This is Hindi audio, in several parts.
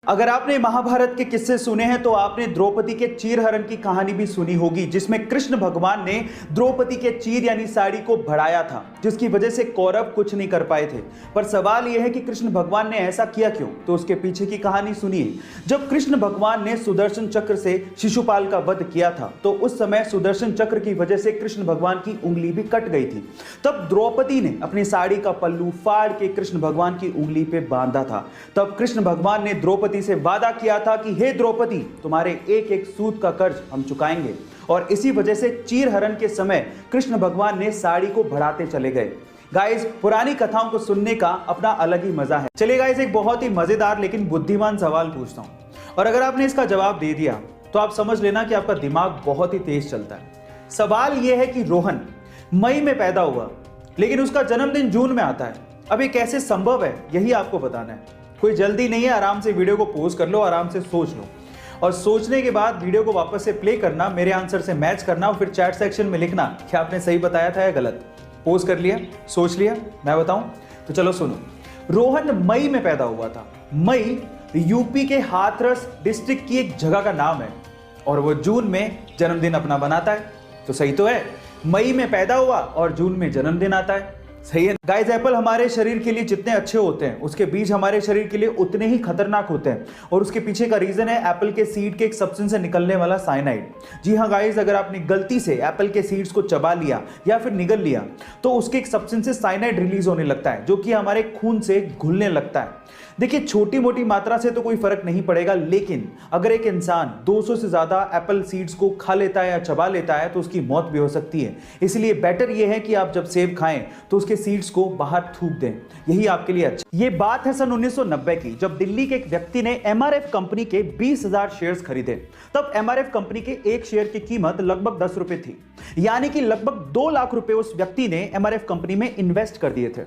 अगर आपने महाभारत के किस्से सुने हैं तो आपने द्रौपदी के चीरहरण की कहानी भी सुनी होगी, जिसमें कृष्ण भगवान ने द्रौपदी के चीर यानी साड़ी को बढ़ाया था, जिसकी वजह से कौरव कुछ नहीं कर पाए थे। पर सवाल यह है कि कृष्ण भगवान ने ऐसा किया क्यों? तो उसके पीछे की कहानी सुनिए। जब कृष्ण भगवान ने सुदर्शन चक्र से शिशुपाल का वध किया था तो उस समय सुदर्शन चक्र की वजह से कृष्ण भगवान की उंगली भी कट गई थी। तब द्रौपदी ने अपनी साड़ी का पल्लू फाड़ के कृष्ण भगवान की उंगली पे बांधा था। तब कृष्ण भगवान ने द्रौपदी से वादा किया था कि हे द्रौपदी, तुम्हारे एक एक सूत का कर्ज हम चुकाएंगे। और इसी वजह से चीरहरण के समय कृष्ण भगवान ने साड़ी को बढ़ाते चले गए। गाइस, पुरानी कथाओं को सुनने का अपना अलग ही मजा है। चलिए गाइस, एक बहुत ही मजेदार लेकिन बुद्धिमान सवाल पूछता हूं, और अगर आपने इसका जवाब दे दिया तो आप समझ लेना कि आपका दिमाग बहुत ही तेज चलता है। सवाल यह है कि रोहन मई में पैदा हुआ लेकिन उसका जन्मदिन जून में आता है। अब ये कैसे संभव है, यही आपको बताना है। कोई जल्दी नहीं है, आराम से वीडियो को पॉज कर लो, आराम से सोच लो, और सोचने के बाद वीडियो को वापस से प्ले करना, मेरे आंसर से मैच करना और फिर चैट सेक्शन में लिखना कि आपने सही बताया था या गलत। पॉज कर लिया, सोच लिया, मैं बताऊं? तो चलो सुनो। रोहन मई में पैदा हुआ था। मई यूपी के हाथरस डिस्ट्रिक्ट की एक जगह का नाम है और वो जून में जन्मदिन अपना बनाता है। तो सही तो है, मई में पैदा हुआ और जून में जन्मदिन आता है। सही है गाइस। एप्पल हमारे शरीर के लिए जितने अच्छे होते हैं उसके बीज हमारे शरीर के लिए उतने ही खतरनाक होते हैं, और उसके पीछे का रीजन है एप्पल के सीड के एक सब्सटेंस से निकलने वाला साइनाइड। जी हाँ गाइस, अगर आपने गलती से एप्पल के सीड्स को चबा लिया या फिर निगल लिया तो उसके एक सब्सटेंस से साइनाइड रिलीज होने लगता है, जो कि हमारे खून से घुलने लगता है। देखिए, छोटी मोटी मात्रा से तो कोई फर्क नहीं पड़ेगा, लेकिन अगर एक इंसान 200 से ज्यादा एप्पल सीड्स को खा लेता है या चबा लेता है तो उसकी मौत भी हो सकती है। इसलिए बेटर यह है कि आप जब सेब खाएं तो उसके सीड्स को बाहर थूक दें, यही आपके लिए अच्छा। ये बात है सन 1990 की, जब दिल्ली के एक व्यक्ति ने एमआरएफ कंपनी के 20,000 शेयर्स खरीदे। तब एमआरएफ कंपनी के एक शेयर की कीमत लगभग 10 रुपए थी, यानी कि लगभग 2 लाख रुपए उस व्यक्ति ने एमआरएफ कंपनी में इन्वेस्ट कर दिए थे।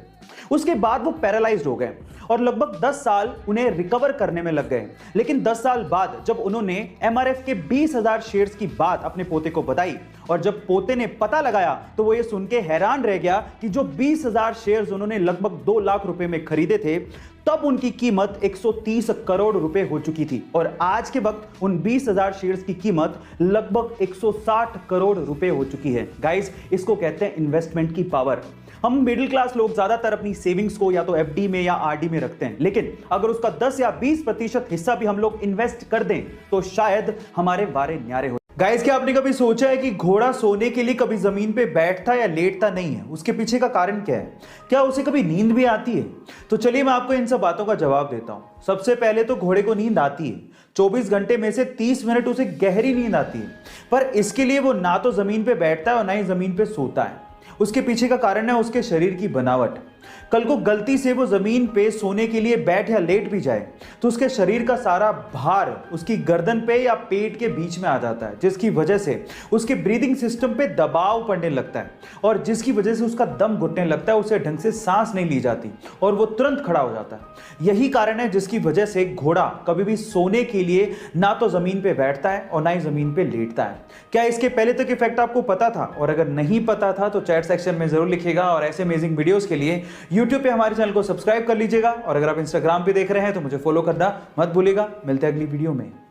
उसके बाद वो पैरालाइज्ड हो गए और लगभग 10 साल उन्हें रिकवर करने में लग गए। लेकिन 10 साल बाद जब उन्होंने एमआरएफ के 20,000 शेयर्स की बात अपने पोते को बताई और जब पोते ने पता लगाया तो वो ये सुन के हैरान रह गया कि जो 20,000 शेयर्स उन्होंने लगभग 2 लाख रुपए में खरीदे थे तब उनकी कीमत 130 करोड़ रुपए हो चुकी थी, और आज के वक्त उन 20,000 शेयर्स की कीमत लगभग 160 करोड़ रुपए हो चुकी है। गाइस, इसको कहते हैं इन्वेस्टमेंट की पावर। हम मिडिल क्लास लोग ज्यादातर अपनी सेविंग्स को या तो एफडी में या आरडी में रखते हैं, लेकिन अगर उसका 10 या 20% हिस्सा भी हम लोग इन्वेस्ट कर दें तो शायद हमारे वारे न्यारे हो। गाइस, क्या आपने कभी सोचा है कि घोड़ा सोने के लिए कभी जमीन पे बैठता या लेटता नहीं है? उसके पीछे का कारण क्या है? क्या उसे कभी नींद भी आती है? तो चलिए मैं आपको इन सब बातों का जवाब देता हूं। सबसे पहले तो घोड़े को नींद आती है। 24 घंटे में से 30 मिनट उसे गहरी नींद आती है, पर इसके लिए वो ना तो जमीन पे बैठता है और ना ही जमीन पे सोता है। उसके पीछे का कारण है उसके शरीर की बनावट। कल को गलती से वो जमीन पे सोने के लिए बैठ या लेट भी जाए तो उसके शरीर का सारा भार उसकी गर्दन पे या पेट के बीच में आ जाता है, जिसकी वजह से उसके ब्रीदिंग सिस्टम पे दबाव पड़ने लगता है और जिसकी वजह से उसका दम घुटने लगता है, उसे ढंग से सांस नहीं ली जाती और वो तुरंत खड़ा हो जाता है। यही कारण है जिसकी वजह से घोड़ा कभी भी सोने के लिए ना तो जमीन पे बैठता है और ना ही जमीन पे लेटता है। क्या इसके पहले तक इफेक्ट आपको पता था? और अगर नहीं पता था तो चैट सेक्शन में जरूर लिखिएगा, और ऐसे अमेजिंग वीडियोस के लिए YouTube पे हमारे चैनल को सब्सक्राइब कर लीजिएगा, और अगर आप Instagram पे देख रहे हैं तो मुझे फॉलो करना मत भूलिएगा। मिलते हैं अगली वीडियो में।